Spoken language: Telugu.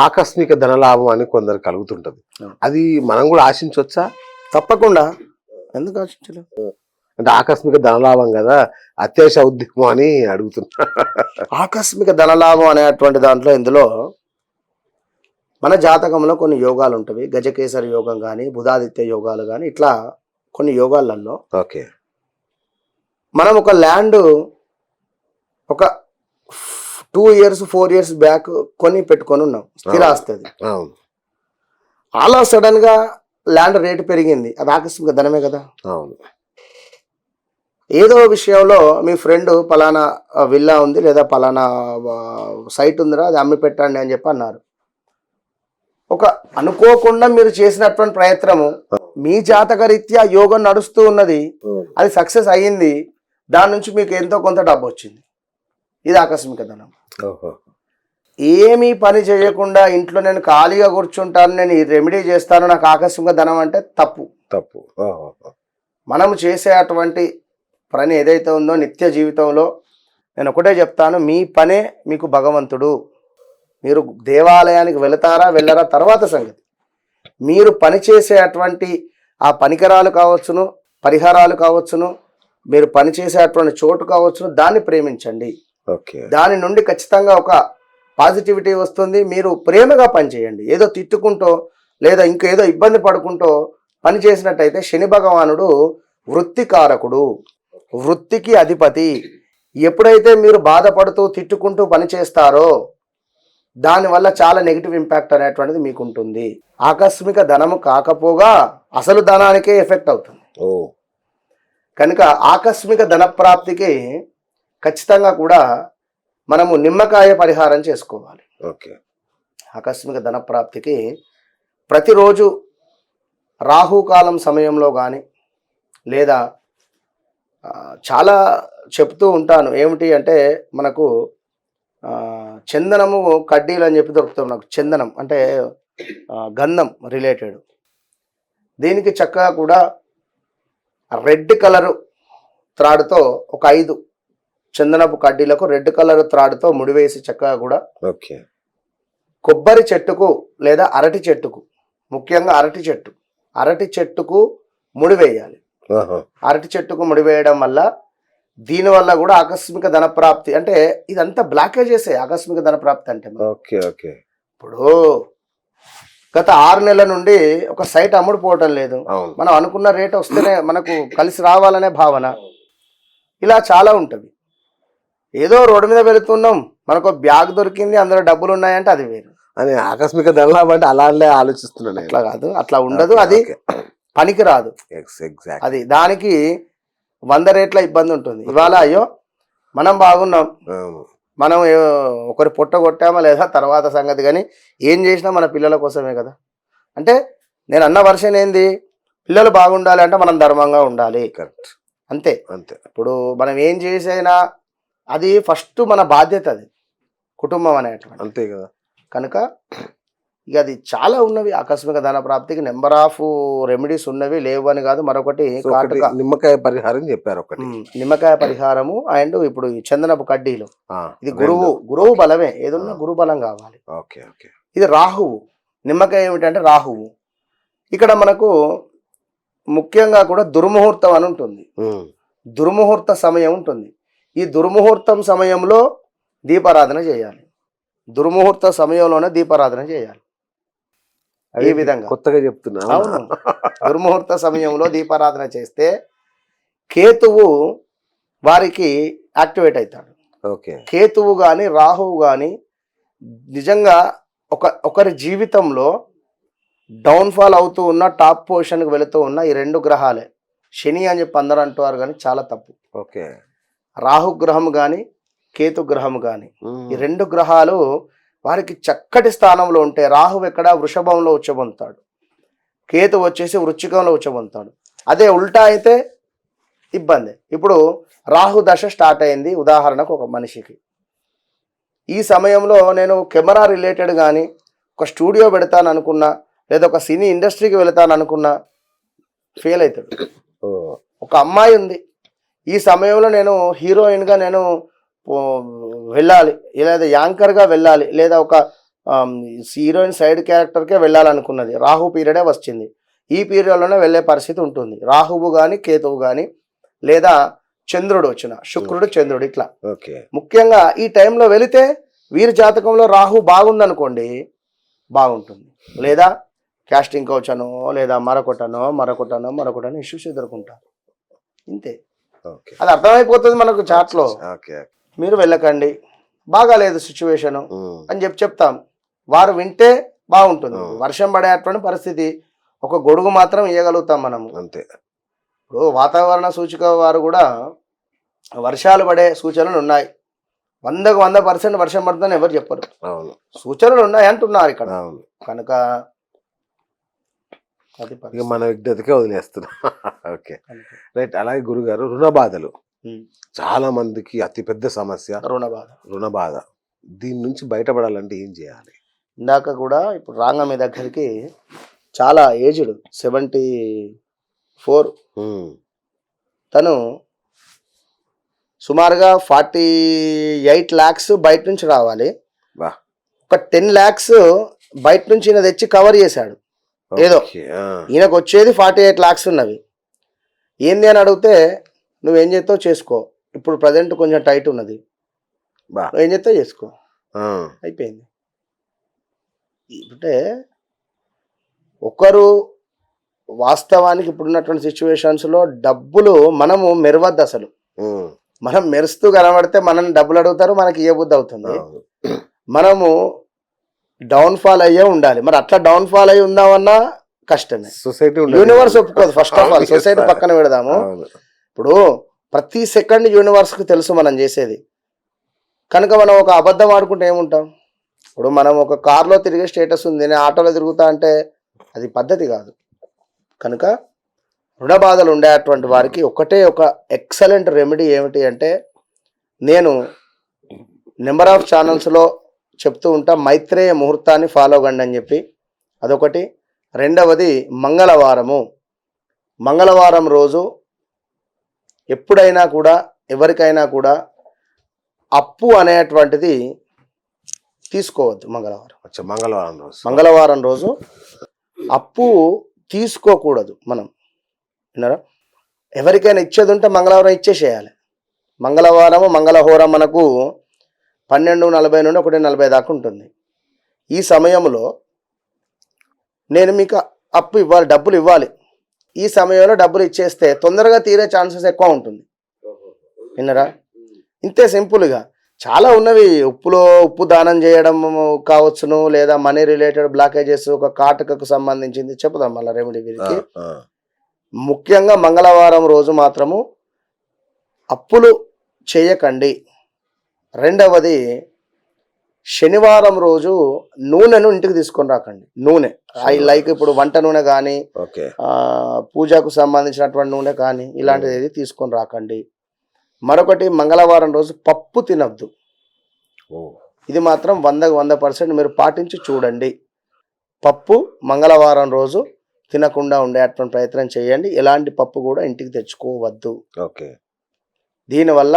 ఆకస్మిక ధనలాభం అని కొందరు కలుగుతుంటది. అది మనం కూడా ఆశించవచ్చా? తప్పకుండా. ఎందుకు ఆశించలేదు? అంటే ఆకస్మిక ధనలాభం కదా, అత్యాశ ఉద్యమం అని అడుగుతున్నా. ఆకస్మిక ధనలాభం అనేటువంటి దాంట్లో ఇందులో మన జాతకంలో కొన్ని యోగాలు ఉంటాయి. గజకేసరి యోగం కానీ, బుధాదిత్య యోగాలు కానీ, ఇట్లా కొన్ని యోగాలలో ఓకే, మనం ఒక ల్యాండ్ ఒక 2 years 4 years బ్యాక్ కొని పెట్టుకొని ఉన్నాం, స్థిరాస్తి. అవును, అలా సడన్ గా ల్యాండ్ రేటు పెరిగింది, అది ఆకస్మిక ధనమే కదా. అవును. ఏదో విషయంలో మీ ఫ్రెండ్ పలానా విల్లా ఉంది లేదా పలానా సైట్ ఉందిరా అది అమ్మి పెట్టండి అని చెప్పి అన్నారు. ఒక అనుకోకుండా మీరు చేసినటువంటి ప్రయత్నము మీ జాతకరీత్యా యోగం నడుస్తూ ఉన్నది, అది సక్సెస్ అయ్యింది, దాని నుంచి మీకు ఎంతో కొంత డబ్బు వచ్చింది. ఇది ఆకస్మిక ధనం. ఏమీ పని చేయకుండా ఇంట్లో నేను ఖాళీగా కూర్చుంటాను, నేను ఈ రెమెడీ చేస్తాను, నాకు ఆకస్మిక ధనం అంటే తప్పు. తప్పు. మనము చేసే అటువంటి పని ఏదైతే ఉందో నిత్య జీవితంలో, నేను ఒకటే చెప్తాను, మీ పనే మీకు భగవంతుడు. మీరు దేవాలయానికి వెళతారా వెళ్ళరా తర్వాత సంగతి. మీరు పని చేసే అటువంటి ఆ పరికరాలు కావచ్చును, పరిహారాలు కావచ్చును, మీరు పనిచేసే అటువంటి చోటు కావచ్చును, దాన్ని ప్రేమించండి. దాని నుండి ఖచ్చితంగా ఒక పాజిటివిటీ వస్తుంది. మీరు ప్రేమగా పనిచేయండి. ఏదో తిట్టుకుంటూ లేదా ఇంకేదో ఇబ్బంది పడుకుంటూ పని చేసినట్టయితే శని భగవానుడు వృత్తికారకుడు, వృత్తికి అధిపతి. ఎప్పుడైతే మీరు బాధపడుతూ తిట్టుకుంటూ పని చేస్తారో దానివల్ల చాలా నెగిటివ్ ఇంపాక్ట్ అనేటువంటిది మీకు ఉంటుంది. ఆకస్మిక ధనము కాకపోగా అసలు ధనానికే ఎఫెక్ట్ అవుతుంది. కనుక ఆకస్మిక ధన ప్రాప్తికి ఖచ్చితంగా కూడా మనము నిమ్మకాయ పరిహారం చేసుకోవాలి. ఆకస్మిక ధన ప్రాప్తికి ప్రతిరోజు రాహుకాలం సమయంలో కానీ లేదా చాలా చెప్తూ ఉంటాను, ఏమిటి అంటే మనకు చందనము కడ్డీలు అని చెప్పి దొరుకుతాం. నాకు చందనం అంటే గంధం రిలేటెడ్. దీనికి చక్కగా కూడా రెడ్ కలరు త్రాడుతో ఒక 5 చందనపు కడ్డీలకు రెడ్ కలర్ త్రాడుతో ముడివేసి చక్కగా కూడా కొబ్బరి చెట్టుకు లేదా అరటి చెట్టుకు, ముఖ్యంగా అరటి చెట్టుకు ముడివేయాలి. అరటి చెట్టుకు ముడివేయడం వల్ల దీనివల్ల కూడా ఆకస్మిక ధన ప్రాప్తి, అంటే ఇదంతా బ్లాకేజెసే ఆకస్మిక ధన ప్రాప్తి అంటే. ఇప్పుడు గత 6 నెలల నుండి ఒక సైట్ అమ్ముడుపోవటం లేదు, మనం అనుకున్న రేట్ వస్తేనే మనకు కలిసి రావాలనే భావన, ఇలా చాలా ఉంటుంది. ఏదో రోడ్డు మీద వెళుతున్నాం, మనకు బ్యాగ్ దొరికింది, అందులో డబ్బులు ఉన్నాయంటే అది వేరు. అని ఆకస్మిక ధనలాభం అంటే అలానే ఆలోచిస్తున్నాను. అట్లా కాదు, అట్లా ఉండదు, అది పనికి రాదు. అది దానికి 100 రేట్ల ఇబ్బంది ఉంటుంది. ఇవాళ అయ్యో మనం బాగున్నాం, మనం ఒకరి పొట్ట కొట్టామా లేదా తర్వాత సంగతి, కానీ ఏం చేసినా మన పిల్లల కోసమే కదా. అంటే నేను అన్న వర్షన్ ఏంది, పిల్లలు బాగుండాలి అంటే మనం ధర్మంగా ఉండాలి. కరెక్ట్, అంతే. ఇప్పుడు మనం ఏం చేసైనా అది ఫస్ట్ మన బాధ్యత, అది కుటుంబం అనేటువంటి, అంతే కదా. కనుక ఇక అది చాలా ఉన్నవి ఆకస్మిక ధన ప్రాప్తికి. నెంబర్ ఆఫ్ రెమెడీస్ ఉన్నవి, లేవు అని కాదు. మరొకటి నిమ్మకాయ పరిహారం చెప్పారు, ఒకటి నిమ్మకాయ పరిహారము. అండ్ ఇప్పుడు ఈ చందనపు కడ్డీలు, ఇది గురువు బలమే, ఏదన్నా గురు బలం కావాలి. ఇది రాహువు. నిమ్మకాయ ఏమిటంటే రాహువు. ఇక్కడ మనకు ముఖ్యంగా కూడా దుర్ముహూర్తం అని ఉంటుంది, దుర్ముహూర్త సమయం ఉంటుంది. ఈ దుర్ముహూర్తం సమయంలో దీపారాధన చేయాలి. దుర్ముహూర్త సమయంలోనే దీపారాధన చేయాలి. ఈ విధంగా కొత్తగా చెప్తున్నా. అవును, దుర్ముహూర్త సమయంలో దీపారాధన చేస్తే కేతువు వారికి యాక్టివేట్ అవుతాడు. కేతువు కానీ రాహువు కానీ నిజంగా ఒకరి జీవితంలో డౌన్ఫాల్ అవుతూ ఉన్న, టాప్ పొజిషన్కి వెళుతూ ఉన్న ఈ 2 గ్రహాలే. శని అని చెప్పి అందరూ అంటున్నారు కానీ చాలా తప్పు. రాహుగ్రహం కానీ కేతుగ్రహం కానీ, ఈ 2 గ్రహాలు వారికి చక్కటి స్థానంలో ఉంటే, రాహువు ఎక్కడ వృషభంలో ఉచ్చబొందుతాడు, కేతు వచ్చేసి వృశ్చికంలో ఉచ్చబొందుతాడు. అదే ఉల్టా అయితే ఇబ్బంది. ఇప్పుడు రాహు దశ స్టార్ట్ అయింది ఉదాహరణకు ఒక మనిషికి, ఈ సమయంలో నేను కెమెరా రిలేటెడ్ కానీ ఒక స్టూడియో పెడతాను అనుకున్నా, లేదా ఒక సినీ ఇండస్ట్రీకి వెళతాను అనుకున్నా ఫెయిల్ అవుతాడు. ఒక అమ్మాయి ఉంది, ఈ సమయంలో నేను హీరోయిన్గా నేను వెళ్ళాలి, లేదా యాంకర్గా వెళ్ళాలి, లేదా ఒక హీరోయిన్ సైడ్ క్యారెక్టర్కే వెళ్ళాలనుకున్నది, రాహు పీరియడే వచ్చింది. ఈ పీరియడ్లోనే వెళ్ళే పరిస్థితి ఉంటుంది. రాహువు కానీ కేతువు కానీ లేదా చంద్రుడు వచ్చిన, శుక్రుడు చంద్రుడు ఇట్లా ఓకే. ముఖ్యంగా ఈ టైంలో వెళితే వీరి జాతకంలో రాహు బాగుందనుకోండి బాగుంటుంది, లేదా క్యాస్టింగ్ కౌచ్ అనో లేదా మరొకటనో ఇష్యూస్ ఎదుర్కొంటారు. ఇంతే, ఓకే. అది అర్థమైపోతుంది మనకు చాట్లో. ఓకే. మీరు వెళ్ళకండి, బాగాలేదు సిచ్యువేషన్ ఉమ్. అని చెప్తాం, వారు వింటే బాగుంటుంది. ఉమ్. వర్షం పడేటువంటి పరిస్థితి ఒక గొడుగు మాత్రం ఇవ్వగలుగుతాం మనము. అంతే. ఇప్పుడు వాతావరణ సూచిక వారు కూడా వర్షాలు పడే సూచనలు ఉన్నాయి, 100% వర్షం పడుతుందని ఎవరు చెప్పరు, అవును, సూచనలు ఉన్నాయి అంటున్నారు ఇక్కడ. అవును. కనుక అది ఇక పరిస్థితి. మన విజ్ఞతకే వదిలేస్తున్నాం. ఓకే, కనుక రైట్. అలాగే గురుగారు, రుణ బాధలు ఉమ్. చాలా మందికి అతిపెద్ద సమస్య. రుణ బాధ. రుణ బాధ, దీని నుంచి బయటపడాలంటే ఏం చేయాలి? ఇందాక కూడా ఇప్పుడు రాంగ మీ దగ్గరికి చాలా ఏజ్డ్ 74, ఉమ్. తను సుమారుగా 48 lakhs బయట నుంచి రావాలి, బా. ఒక 10 lakhs బయట నుంచి ఈయన తెచ్చి కవర్ చేశాడు. ఏదో ఓకే. ఈయనకు వచ్చేది 48 lakhs ఉన్నవి. ఏంది అని అడిగితే నువ్వేం చేస్తావు చేసుకో, ఇప్పుడు ప్రజెంట్ కొంచెం టైట్ ఉన్నది, బా. నువ్వేం చేస్తావు చేసుకో, ఆ. అయిపోయింది. అంటే ఒకరు వాస్తవానికి ఇప్పుడున్నటువంటి సిచ్యువేషన్స్లో డబ్బులు మనము మెరవద్దు అసలు. ఉమ్. మనం మెరుస్తూ కనబడితే మనం డబ్బులు అడుగుతారు, మనకి ఇవ్వబుద్ధి అవుతుంది. అవును. మనము డౌన్ఫాల్ అయ్యే ఉండాలి. మరి అట్లా డౌన్ఫాల్ అయ్యి ఉందామన్నా కష్టమే. సొసైటీ యూనివర్స్ ఒప్పుకోదు. ఫస్ట్ ఆఫ్ ఆల్ సొసైటీ పక్కన పెడదాము. అవును. ఇప్పుడు ప్రతి సెకండ్ యూనివర్స్కి తెలుసు మనం చేసేది. కనుక మనం ఒక అబద్ధం ఆడుకుంటే ఏముంటాం? ఇప్పుడు మనం ఒక కార్లో తిరిగే స్టేటస్ ఉంది, నేను ఆటోలో తిరుగుతా అంటే అది పద్ధతి కాదు. కనుక రుణ బాధలు ఉండేటువంటి వారికి ఒకటే ఒక ఎక్సలెంట్ రెమెడీ ఏమిటి అంటే, నేను నెంబర్ ఆఫ్ ఛానల్స్లో చెప్తూ ఉంటా, మైత్రేయ ముహూర్తాన్ని ఫాలో కండి అని చెప్పి, అదొకటి. రెండవది మంగళవారం రోజు ఎప్పుడైనా కూడా ఎవరికైనా కూడా అప్పు అనేటువంటిది తీసుకోవద్దు. మంగళవారం రోజు అప్పు తీసుకోకూడదు. మనం విన్నారా, ఎవరికైనా ఇచ్చేది ఉంటే మంగళవారం ఇచ్చేసేయాలి. మంగళహోరం మనకు 12:40 నుండి 1:40 దాకా ఉంటుంది. ఈ సమయంలో నేను మీకు అప్పు ఇవ్వాలి, డబ్బులు ఇవ్వాలి. ఈ సమయంలో డబ్బులు ఇచ్చేస్తే తొందరగా తీరే ఛాన్సెస్ ఎక్కువ ఉంటుంది. విన్నారా, ఇంతే సింపుల్గా. చాలా ఉన్నవి, ఉప్పు దానం చేయడం కావచ్చును, లేదా మనీ రిలేటెడ్ బ్లాకేజెస్, ఒక కాటుకకు సంబంధించింది చెప్పుదాం మళ్ళీ రెమెడీ వీరికి. ముఖ్యంగా మంగళవారం రోజు మాత్రము అప్పులు చేయకండి. రెండవది, శనివారం రోజు నూనెను ఇంటికి తీసుకొని రాకండి. నూనె లైక్ ఇప్పుడు వంట నూనె కానీ, పూజకు సంబంధించినటువంటి నూనె కానీ, ఇలాంటిది ఏది తీసుకొని రాకండి. మరొకటి, మంగళవారం రోజు పప్పు తినద్దు. ఇది మాత్రం 100% మీరు పాటించి చూడండి. పప్పు మంగళవారం రోజు తినకుండా ఉండేటువంటి ప్రయత్నం చేయండి. ఎలాంటి పప్పు కూడా ఇంటికి తెచ్చుకోవద్దు. దీనివల్ల